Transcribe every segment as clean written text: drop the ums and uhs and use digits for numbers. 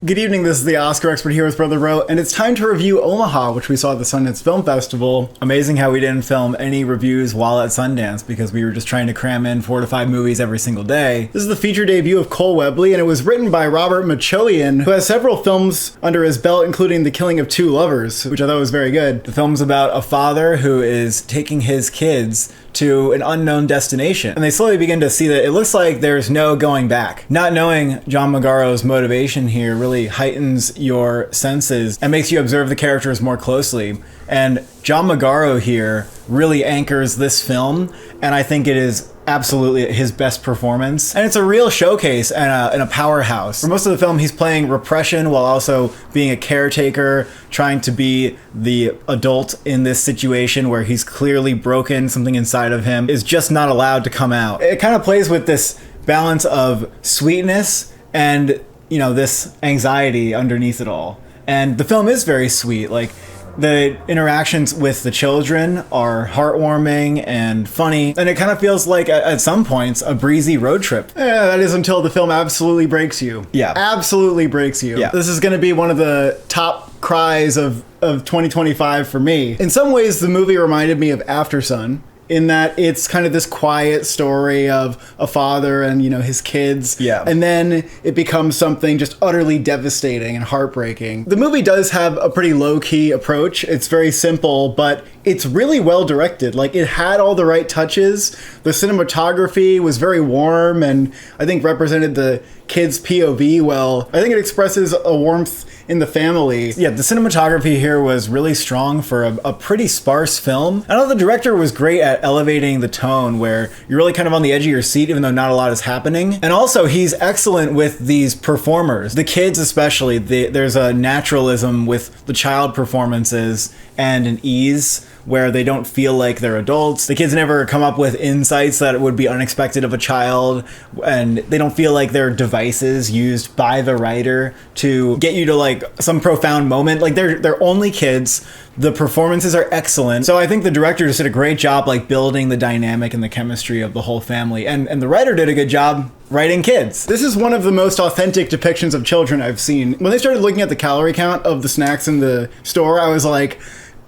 Good evening, this is the Oscar Expert here with Brother Ro, and it's time to review Omaha, which we saw at the Sundance Film Festival. Amazing how we didn't film any reviews while at Sundance because we were just trying to cram in 4 to 5 movies every single day. This is the feature debut of Cole Webley, and it was written by Robert Machoian, who has several films under his belt, including The Killing of Two Lovers, which I thought was very good. The film's about a father who is taking his kids to an unknown destination, and they slowly begin to see that it looks like there's no going back. Not knowing John Magaro's motivation here really heightens your senses and makes you observe the characters more closely. And John Magaro here really anchors this film, and I think it is absolutely his best performance. And it's a real showcase and a powerhouse. For most of the film, he's playing repression while also being a caretaker, trying to be the adult in this situation where he's clearly broken. Something inside of him is just not allowed to come out. It kind of plays with this balance of sweetness and, you know, this anxiety underneath it all. And the film is very sweet. Like, the interactions with the children are heartwarming and funny, and it kind of feels like, at some points, a breezy road trip. Yeah, that is until the film absolutely breaks you. Yeah. Absolutely breaks you. Yeah. This is going to be one of the top cries of 2025 for me. In some ways, the movie reminded me of After Sun, in that it's kind of this quiet story of a father and, you know, his kids. Yeah. And then it becomes something just utterly devastating and heartbreaking. The movie does have a pretty low-key approach. It's very simple, but it's really well directed. Like, it had all the right touches. The cinematography was very warm and I think represented the kids' POV well. I think it expresses a warmth in the family. Yeah, the cinematography here was really strong for a pretty sparse film. I know the director was great at elevating the tone where you're really kind of on the edge of your seat even though not a lot is happening. And also he's excellent with these performers. The kids especially, there's a naturalism with the child performances and an ease where they don't feel like they're adults. The kids never come up with insights that would be unexpected of a child, and they don't feel like they're devices used by the writer to get you to like some profound moment. Like, they're only kids. The performances are excellent. So I think the director just did a great job like building the dynamic and the chemistry of the whole family, and the writer did a good job writing kids. This is one of the most authentic depictions of children I've seen. When they started looking at the calorie count of the snacks in the store, I was like,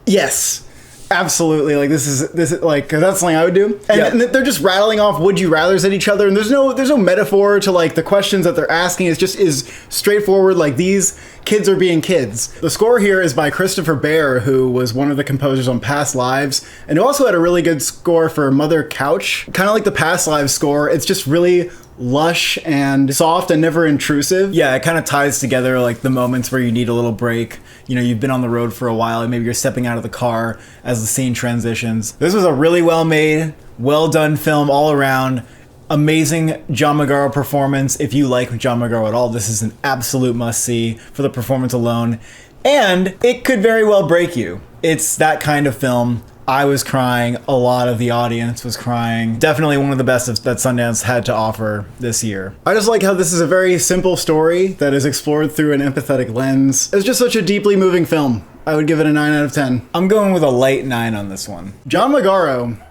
yes, absolutely. Like, this is like, that's something I would do. And they're just rattling off would you rathers at each other, and there's no metaphor to like the questions that they're asking. It's just is straightforward, like, these kids are being kids. The score here is by Christopher Bear, who was one of the composers on Past Lives, and who also had a really good score for Mother Couch. Kind of like the Past Lives score, it's just really lush and soft and never intrusive. Yeah, it kind of ties together like the moments where you need a little break. You know, you've been on the road for a while and maybe you're stepping out of the car as the scene transitions. This was a really well made, well done film all around. Amazing John Magaro performance. If you like John Magaro at all, this is an absolute must-see for the performance alone. And it could very well break you. It's that kind of film. I was crying. A lot of the audience was crying. Definitely one of the best that Sundance had to offer this year. I just like how this is a very simple story that is explored through an empathetic lens. It's just such a deeply moving film. I would give it a 9 out of 10. I'm going with a light 9 on this one. John Magaro,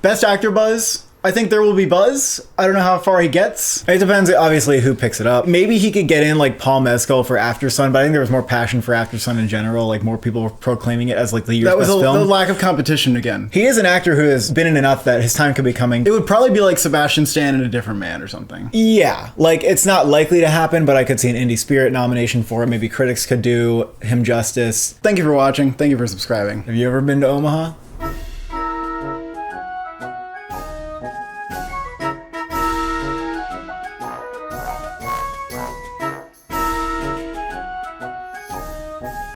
Best Actor buzz. I think there will be buzz. I don't know how far he gets. It depends, obviously, who picks it up. Maybe he could get in like Paul Mescal for After Sun, but I think there was more passion for After Sun in general. Like, more people were proclaiming it as like the year's best film. That was the lack of competition again. He is an actor who has been in enough that his time could be coming. It would probably be like Sebastian Stan and A Different Man or something. Yeah, like, it's not likely to happen, but I could see an Indie Spirit nomination for it. Maybe critics could do him justice. Thank you for watching. Thank you for subscribing. Have you ever been to Omaha?